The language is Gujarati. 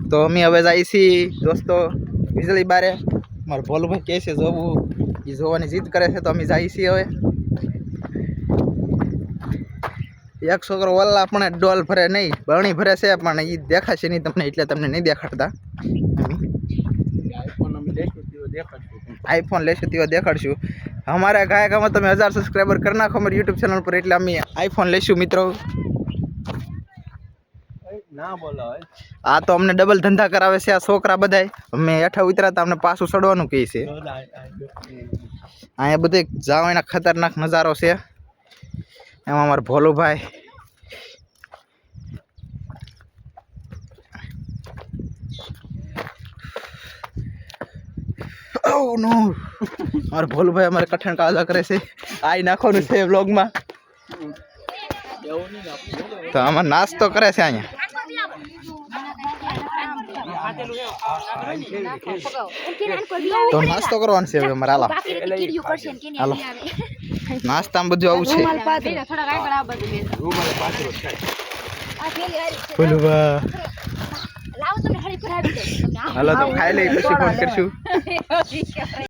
તો અમે હવે જાય છીએ દોસ્તો વીજળી બારે મારો ભોલુભાઈ કહે છે જોવું એ જોવાની જીદ કરે છે તો અમે જાય છીએ હવે એક છોકરો ઓલા પણ ડોલ ભરે નહીં બરણી ભરે છે પણ એ દેખાશે નહીં તમને એટલે તમને નહીં દેખાડતા આઈફોન લેશું તેવા દેખાડશું અમારા ગાયકામાં તમે 1000 સબસ્ક્રાઈબર કરી નાખો અમારી યુટ્યુબ ચેનલ પર એટલે અમે આઈફોન લઈશું મિત્રો ના બોલો આ તો અમને ડબલ ધંધા કરાવે છે આ છોકરા બધાય અમે હેઠા ઉતરાતા અમને પાછું ચડવાનું કહે છે અહીંયા બધે જાવાના ખતરનાક નજારો છે એમાં અમારો ભોલુભાઈ ઓ નો અમારો ભોલુભાઈ અમારે કઠણ કાળજા કરે છે આઈ નાખવાનું છે વ્લોગમાં તો આમાં નાસ્તો કરે છે અહીંયા તો નાસ્તો કરવાનો છે હવે અમારે હાલો નાસ્તામાં બધું આવું છે હાલો તો ખાઈ લઈ પછી ફોન કરશું